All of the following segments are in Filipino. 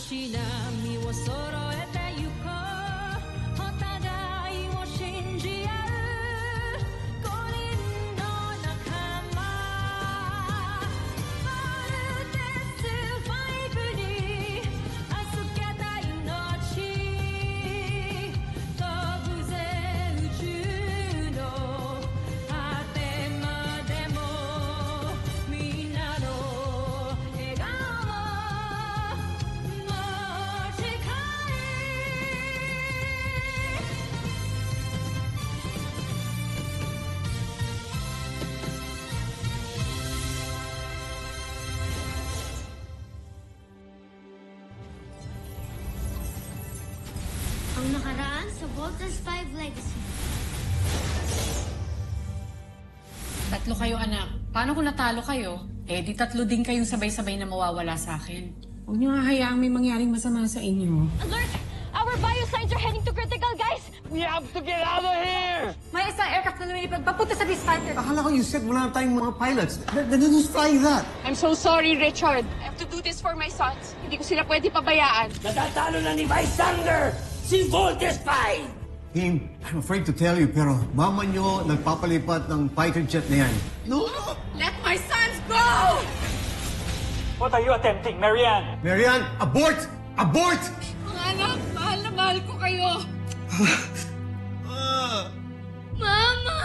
し波を揃えてゆこうお互いを信じ合う五人の仲間バルテス5に預けた命飛ぶぜ宇宙の果てまでもみんなの笑顔Ang nakaraan sa Voltes 5 Legacy. Tatlo kayo, anak. Paano kung natalo kayo? Eh, di tatlo din kayong sabay-sabay na mawawala sa akin. Huwag niyo nga hayaang may mangyaring masama sa inyo. Alert! Our biosigns are heading to critical, guys! We have to get out of here! May isang aircraft na lumilipad papunta sa Beast Fighter. Akala ko you said wala na tayong mga pilots. Then who's flying that? I'm so sorry, Richard. I have to do this for my sons. Hindi ko sila pwede pabayaan. Natatalo na ni Vice Thunder! Si Voltes 5! Team, I'm afraid to tell you, pero mama nyo nagpapalipat ng fighter jet na yan. No! Let my sons go! What are you attempting, Marianne? Marianne, abort! Abort! Mga anak, mahal na mahal ko kayo. Mama!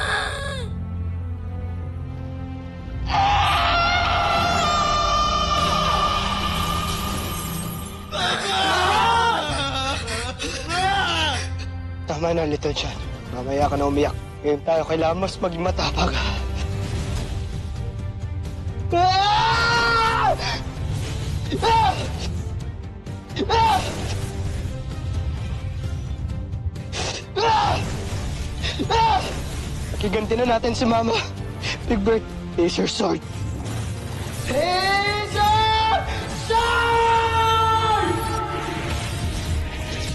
Tama na, Little John. Mamaya ka na umiyak. Ngayon tayo kailangan mas maging matapag. Pakiganti na natin si Mama. Big Bird, Laser Sword. Laser Sword!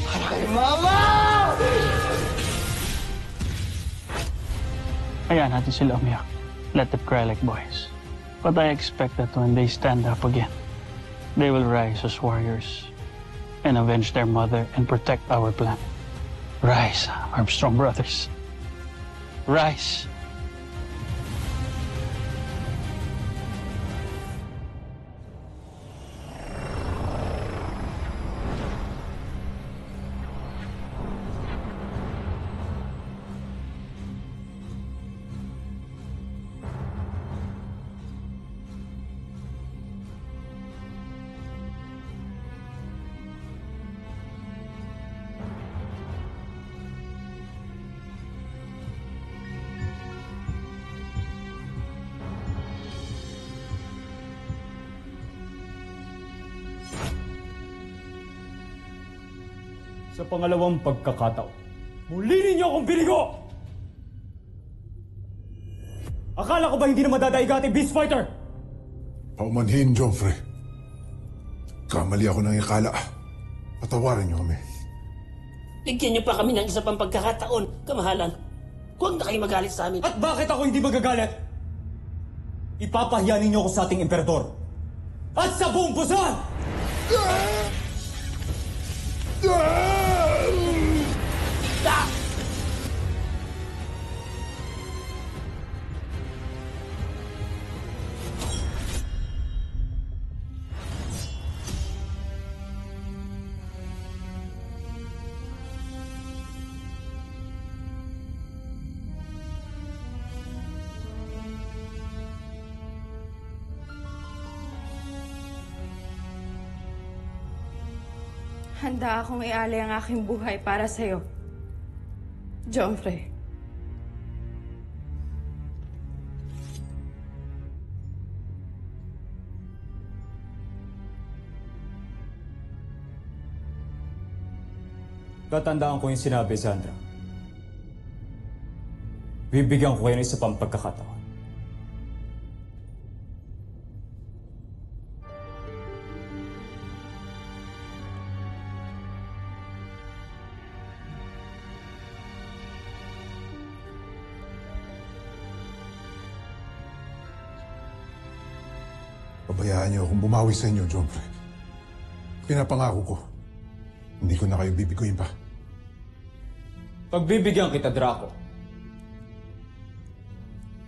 Para kay Mama! Hayaan natin sila umiyak. Let them cry like boys. But I expect that when they stand up again, they will rise as warriors and avenge their mother and protect our planet. Rise, Armstrong brothers. Rise. Sa pangalawang pagkakataon, muli ninyo akong binigo! Akala ko ba hindi na madadaig ating Beast Fighter? Paumanhin, Joffrey. Kamali ako ng ikala. Patawarin niyo kami. Bigyan niyo pa kami ng isa pang pagkakataon, kamahalan. Huwag na kayo magalit sa amin. At bakit ako hindi magagalit? Ipapahiya ninyo ako sa ating emperador. At sa buong puson! Handa akong ialay ang aking buhay para sa'yo, Joffrey. Tatandaan ko yung sinabi, Sandra. Bibigyan ko kayo ng isa pang pagkakataon. Pabayaan niyo akong bumawi sa inyo, Joffrey. Pinapangako ko, hindi ko na kayo bibiguin pa. Pagbibigyan kita, Draco.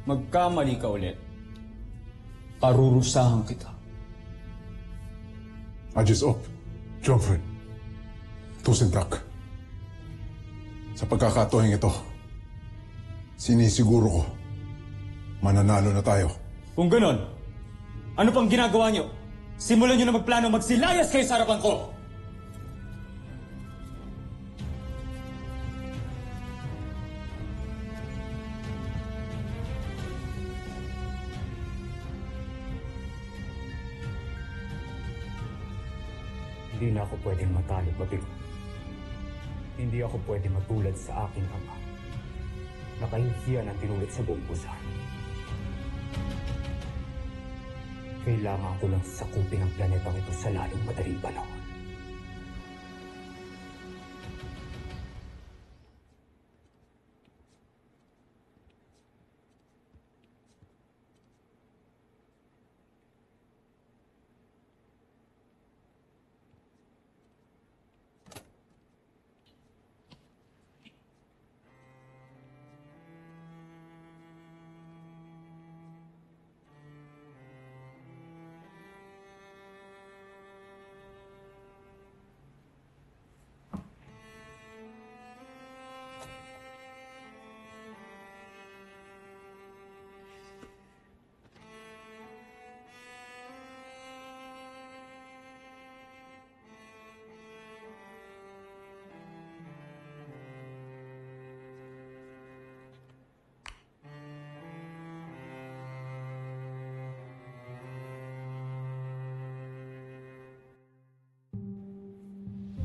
Magkamali ka ulit. Parurusahan kita. Adjust up, Joffrey. Tusintrak. Sa pagkakataong ito, sinisiguro ko, mananalo na tayo. Kung ganon, ano pang ginagawa niyo? Simulan niyo na magplano magsilayas kayo sa harapan ko! Hindi na ako pwedeng matalo, Babigo. Hindi ako pwedeng matulad sa aking ama. Nakahihiya ng tinulit sa buong pusa. Kailangan ko lang sakupin ang planetang ito sa lalong madaling panahon.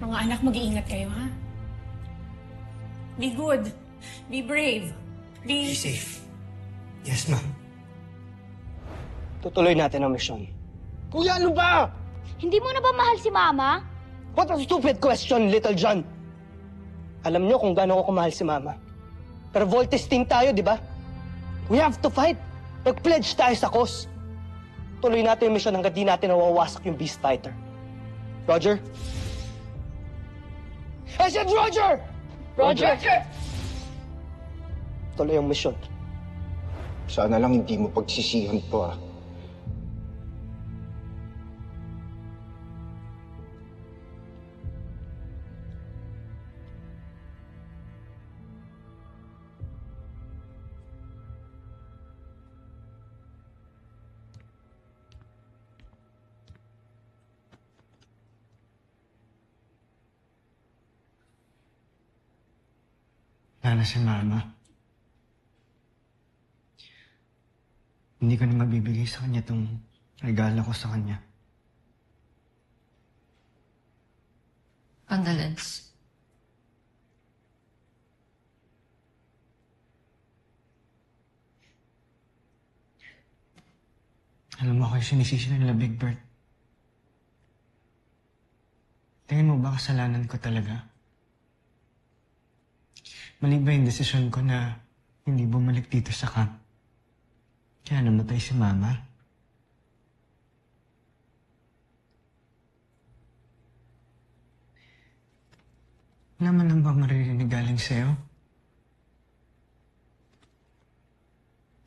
Mga anak, mag-iingat kayo, ha? Be good. Be brave. Be safe. Yes, ma'am. Tutuloy natin ang misyon. Kuya, ano ba? Hindi mo na ba mahal si Mama? What a stupid question, Little John. Alam niyo kung gaano ko kumahal si Mama. Pero Voltes team tayo, di ba? We have to fight. Nag-pledge tayo sa cause. Tuloy natin yung misyon hanggang di natin nawawasak yung Beast Fighter. Roger? I said Roger! Roger! Tuloy ang misyon. Sana lang hindi mo pagsisihan to, ah. Wala na si Mama. Hindi ko na mabibigay sa kanya itong regalo ko sa kanya. Condolence. Alam mo ako yung sinisisi nila, Big Bird. Tingin mo ba kasalanan ko talaga? Mali ba yung desisyon ko na hindi bumalik dito sa camp? Kaya namatay si Mama? Wala man lang ba maririnig galing sa'yo?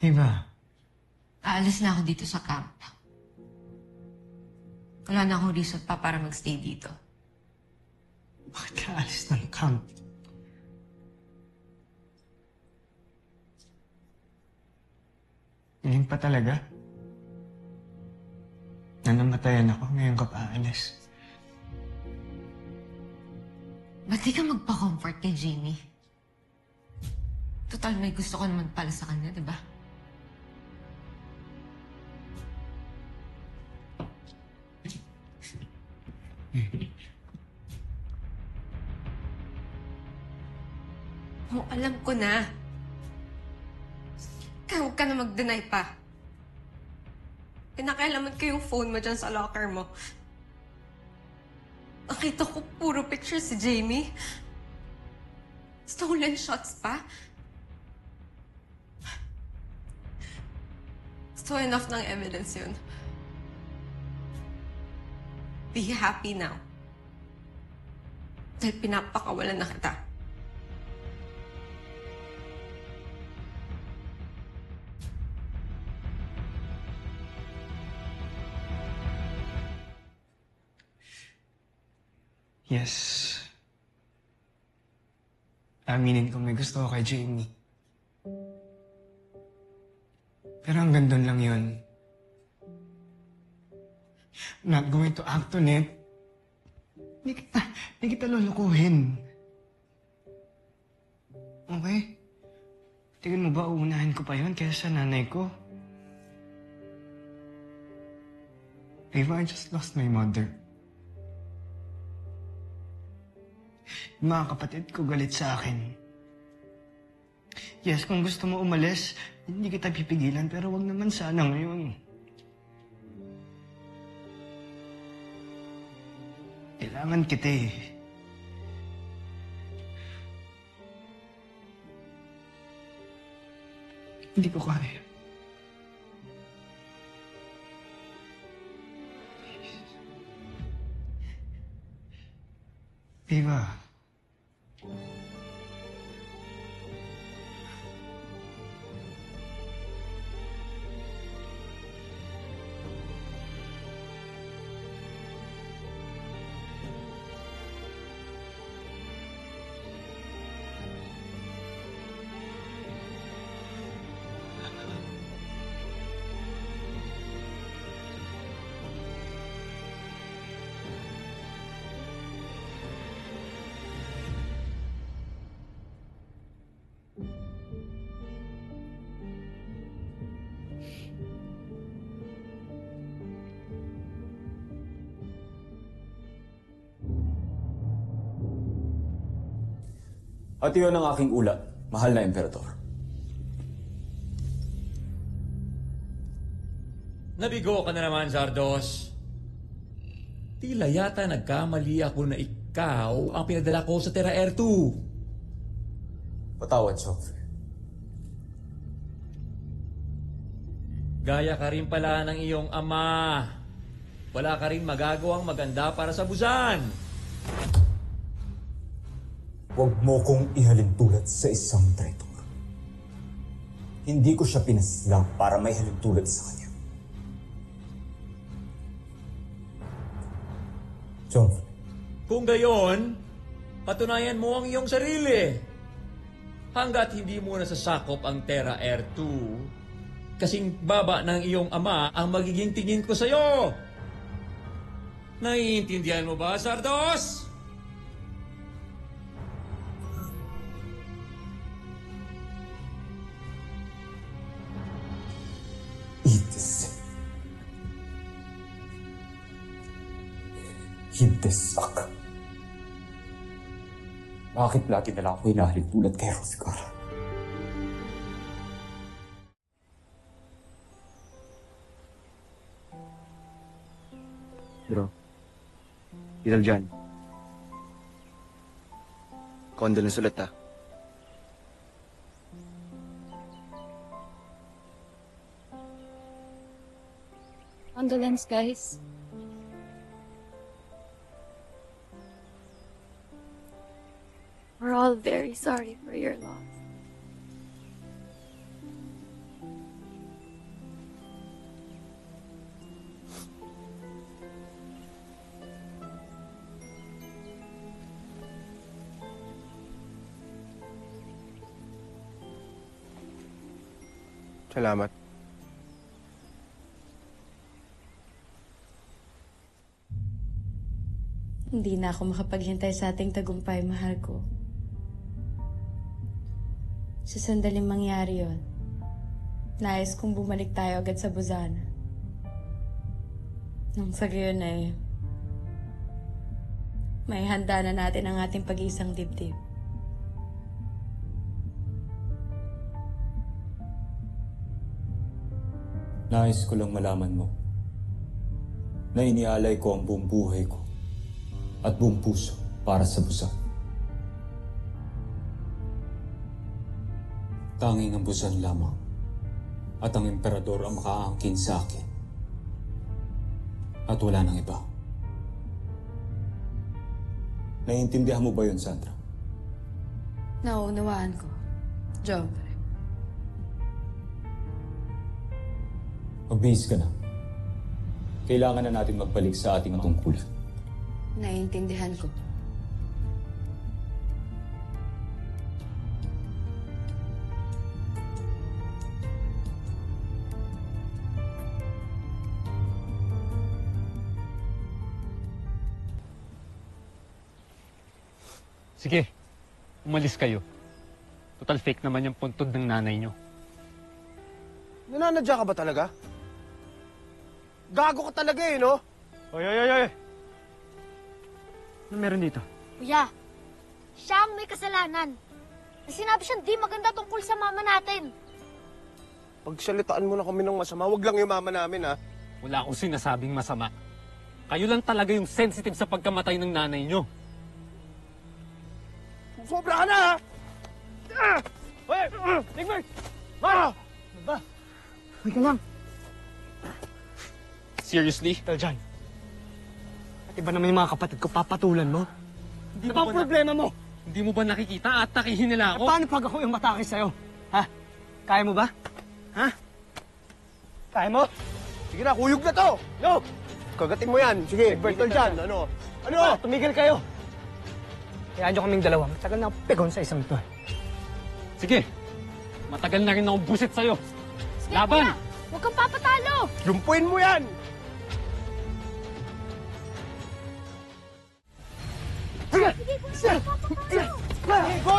Diba? Aalis na ako dito sa camp. Wala na akong reason pa para magstay dito. Bakit ka alis ng camp? Hiling pa talaga? Na namatayan ako, ngayon ka pa aalis. Ba't di ka magpa-comfort kay Jamie? Total, may gusto ko naman pala sa kanya, di ba? Oh, alam ko na. Kaya huwag ka na mag-deny pa. Pinakailaman ko yung phone mo dyan sa locker mo. Nakita ko puro picture si Jamie. Stolen shots pa. So enough ng evidence yun. Be happy now. Dahil pinapakawalan na kita. Yes. Aminin ko may gusto ko kay Jamie. Pero hanggang doon lang yun. I'm not going to act on it. Hindi kita lulukuhin. Okay? Tingin mo ba uunahin ko pa yun kaysa sa nanay ko? Eva, I just lost my mother. Yung mga kapatid ko galit sa akin. Yes, kung gusto mo umalis, hindi kita pipigilan, pero wag naman sana ngayon. Kailangan kita eh. Hindi ko kaya. Eva. At iyon ang aking ulat, mahal na Emperador. Nabigo ka na naman, Zardos. Tila yata nagkamali ako na ikaw ang pinadala ko sa Terra Air 2. Patawad, Joffrey. Gaya ka rin pala ng iyong ama. Wala ka rin magagawang maganda para sa Busan. Huwag mo kong ihalin tulad sa isang traitor. Hindi ko siya pinaslang para may halin tulad sa kanya. Joffrey. Kung gayon, patunayan mo ang iyong sarili. Hanggat hindi mo nasasakop ang Terra Air 2, kasing baba ng iyong ama ang magiging tingin ko sa'yo. Naiintindihan mo ba, Zardos? Hindesak. Bakit lagi na lang ako hinahalin tulad kay Roscar? Bro, Little John. Condolence ulit ah. Condolence, guys. We're all very sorry for your loss. Salamat. Hindi na ako makapaghintay sa ating tagumpay, mahal ko. Sa sandaling mangyari yon, nais kong bumalik tayo agad sa Buzana. Nang sa gayon ay may handa na natin ang ating pag-iisang dibdib. Nais ko lang malaman mo na inialay ko ang buong buhay ko at buong puso para sa Busan. Tanging ang Busan lamang at ang Emperador ang makaangkin sa akin. At wala nang iba. Naiintindihan mo ba yun, Sandra? Nauunawaan ko. Jomar. Magbihis ka na. Kailangan na natin magbalik sa ating tungkulan. Naiintindihan ko. Sige, umalis kayo. Total fake naman yung puntod ng nanay nyo. Nananadya ka ba talaga? Gago ka talaga eh, no? Oy! Ano meron dito? Kuya, siya ang may kasalanan. Sinabi siyang di maganda tungkol sa mama natin. Pagsalitaan mo na kami ng masama, wag lang yung mama namin, ha? Wala akong sinasabing masama. Kayo lang talaga yung sensitive sa pagkamatay ng nanay nyo. Sobra ka na, ha? Hoy! Nigbert! Ano ba? Uy ka lang. Seriously? Little John. At iba naman yung mga kapatid ko, papatulan mo? Hindi ano ba ang problema mo? Hindi mo ba nakikita? Atakihin nila ako. Paano pag ako yung matake sa'yo? Ha? Kaya mo ba? Ha? Kaya mo? Sige na, kuyog na to! No! Kagatin mo yan. Sige, Little John, ano? Ano? Tumigil kayo! Kaya nyo kaming dalawa. Matagal na akong pegon sa isang ito. Sige. Matagal na rin akong busit sa'yo. Laban! Huwag kang papatalo! Lumpuin mo yan! Sige, Go!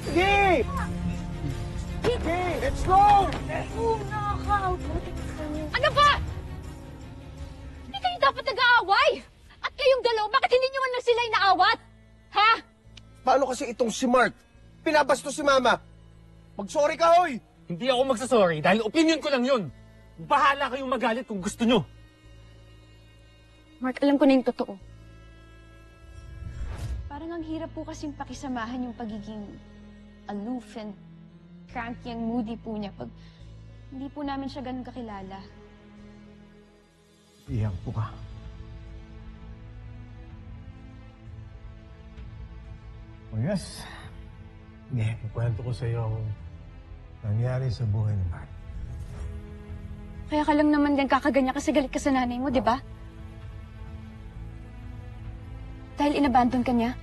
Sige! Sige! Let's go! Nakaka-out. Ano ba? Hindi kayo dapat nag-aaway! At kayong dalawa, bakit hindi nyo man lang sila inaawat? Ha? Paano kasi itong si Mark? Pinabasto si Mama. Mag-sorry ka, hoy! Hindi ako magsasorry dahil opinion ko lang yun. Bahala kayong magalit kung gusto nyo. Mark, alam ko na yung totoo. Parang ang hirap po kasing pakisamahan yung pagiging aloof and cranky and moody po niya pag hindi po namin siya ganun kakilala. Iyak po ka. Oh yes. Sige, ikwento ko sa iyo ang nangyari sa buhay ni Mark. Kaya ka lang naman din kakaganyan kasi galit ka sa nanay mo, di ba? Dahil inabandon ka niya.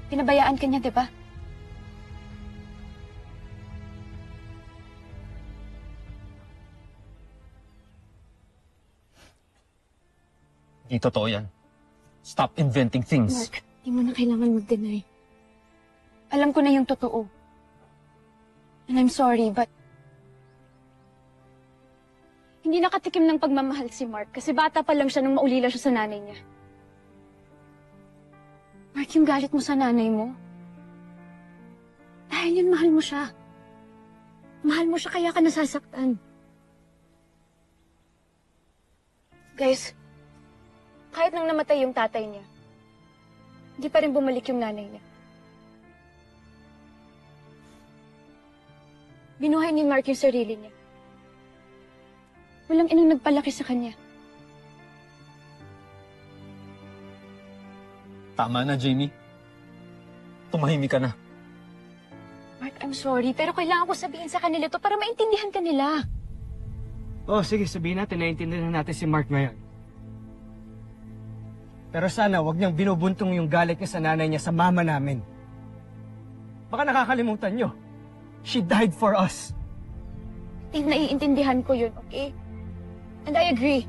Pinabayaan ka niya, di ba? Hindi totoo yan. Stop inventing things. Mark, di mo na kailangan mag-deny. Alam ko na yung totoo. And I'm sorry, but hindi nakatikim ng pagmamahal si Mark kasi bata pa lang siya nung maulila siya sa nanay niya. Mark, yung galit mo sa nanay mo, dahil yun mahal mo siya. Mahal mo siya kaya ka nasasaktan. Guys, kahit nang namatay yung tatay niya, hindi pa rin bumalik yung nanay niya. Binuhay ni Mark yung sarili niya. Walang inang nagpalaki sa kanya. Tama na, Jamie. Tumahimik ka na. Mark, I'm sorry, pero kailangan ko sabihin sa kanila to para maintindihan ka nila. Oh, sige, sabihin natin, naiintindihan natin si Mark ngayon. Pero sana, wag niyang binubuntong yung galit niya sa nanay niya sa mama namin. Baka nakakalimutan niyo. She died for us. Naiintindihan ko yun, okay? And I agree.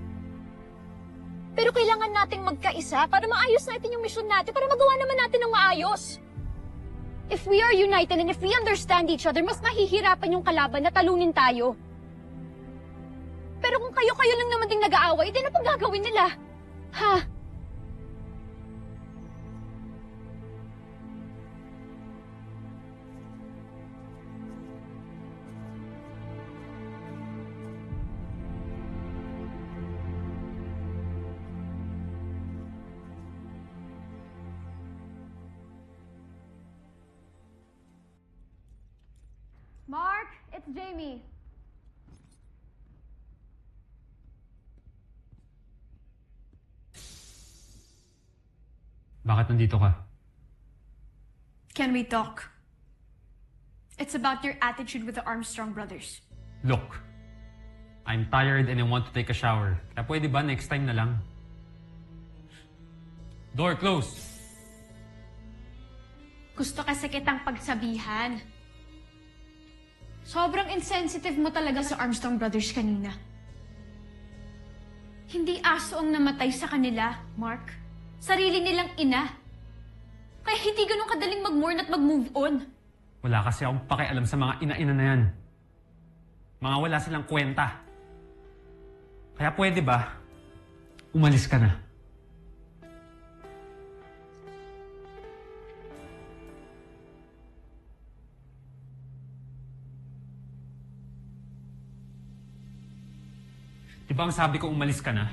Pero kailangan nating magkaisa para maayos natin yung mission natin, para magawa naman natin ng maayos. If we are united and if we understand each other, mas mahihirapan yung kalaban na talunin tayo. Pero kung kayo-kayo lang naman ding nag-aaway, di na pang gagawin nila. Ha? Mark, it's Jamie. Bakit nandito ka? Can we talk? It's about your attitude with the Armstrong brothers. Look, I'm tired and I want to take a shower. Kaya pwede ba next time na lang? Door closed. Gusto kasi kitang pagsabihan. Sobrang insensitive mo talaga sa Armstrong brothers kanina. Hindi aso ang namatay sa kanila, Mark. Sarili nilang ina. Kaya hindi ganun kadaling mag-mourn at mag-move on. Wala kasi akong pakialam sa mga ina-ina na yan. Mga wala silang kwenta. Kaya pwede ba, umalis ka na. Di ba ang sabi ko umalis ka na?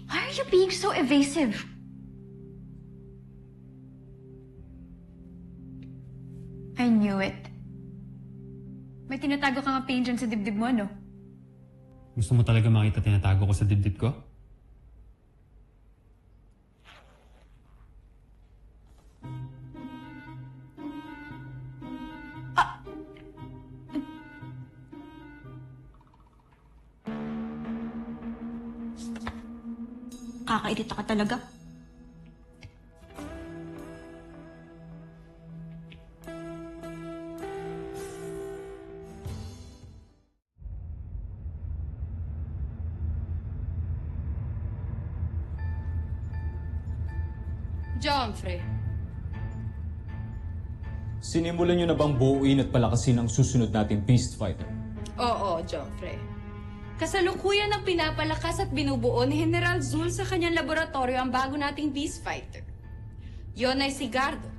Why are you being so evasive? I knew it. May tinatago kang pain dyan sa dibdib mo, no? Gusto mo talaga makita tinatago ko sa dibdib ko? Kakairita ka talaga. Joffrey. Sinimulan niyo na bang buuin at palakasin ang susunod nating beast fighter? Oo, Joffrey. Kasalukuyan ang pinapalakas at binubuo ni General Zul sa kanyang laboratorio ang bago nating beast fighter. Yon ay si Gardo.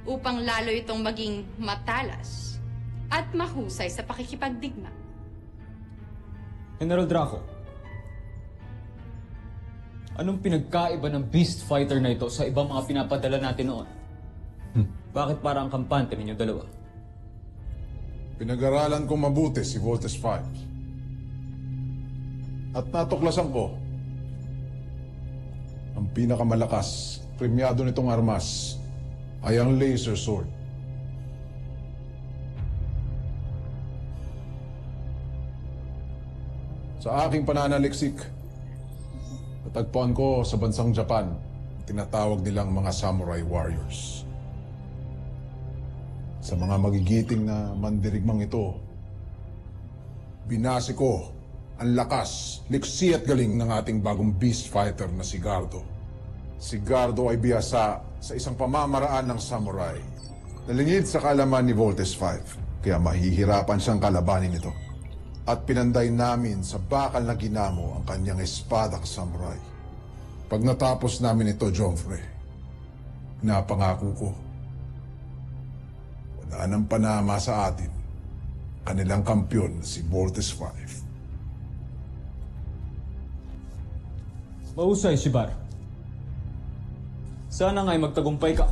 Upang lalo itong maging matalas at mahusay sa pakikipagdigma. General Draco, anong pinagkaiba ng beast fighter na ito sa ibang mga pinapadala natin noon? Bakit parang kampante ninyo dalawa? Pinag-aralan kong mabuti si Voltes 5. At natuklasan ko, ang pinakamalakas, premyado nitong armas, ay ang laser sword. Sa aking pananaliksik, natagpuan ko sa bansang Japan, tinatawag nilang mga samurai warriors. Sa mga magigiting na mandirigmang ito, binasi ko ang lakas, liksi at galing ng ating bagong beast fighter na si Gardo. Si Gardo ay biyasa sa isang pamamaraan ng samurai na lingid sa kaalaman ni Voltes 5, kaya mahihirapan siyang kalabanin ito. At pinanday namin sa bakal na ginamo ang kanyang espadang samurai. Pag natapos namin ito, Joffrey, napangako ko, wala nang panama sa atin, kanilang kampyon si Voltes 5. Mahusay, Shibar. Sana nga'y magtagumpay ka.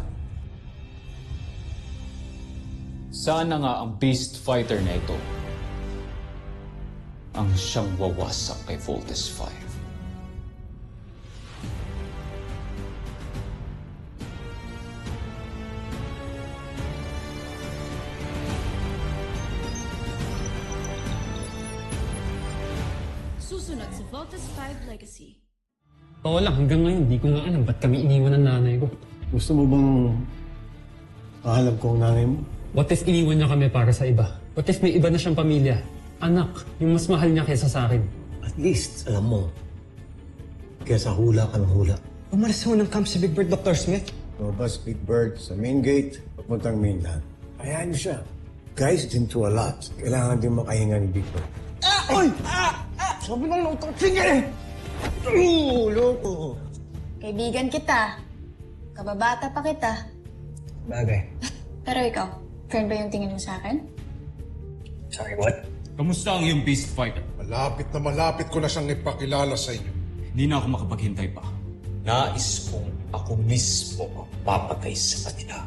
Sana nga ang beast fighter na ito ang siyang wawasak kay Voltes 5. Susunod sa Voltes 5 Legacy. Oo lang, hanggang ngayon, di ko nga alam ba't kami iniwan ng nanay ko. Gusto mo bang alam ko ang nanay mo? What if iniwan niya kami para sa iba? What if may iba na siyang pamilya? Anak, yung mas mahal niya kaysa sa akin. At least, alam mo, kesa hula ka ng hula. Umalis mo ng camp si Big Bird, Dr. Smith. Lumabas Big Bird sa main gate, papuntang mainland. Hayaan niyo siya. Guys, been through a lot. Kailangan din makahinga ni Big Bird. Oy! Sabi ng lutong, sige! Loko! Kaibigan kita. Kababata pa kita. Bagay. Pero ikaw, friend ba yung tingin mo sa akin? Sorry, what? Kamusta ang iyong beast fighter? Malapit na malapit ko na siyang ipakilala sa inyo. Hindi na ako makapaghintay pa. Nais kong ako mismo ang papatay sa kanila.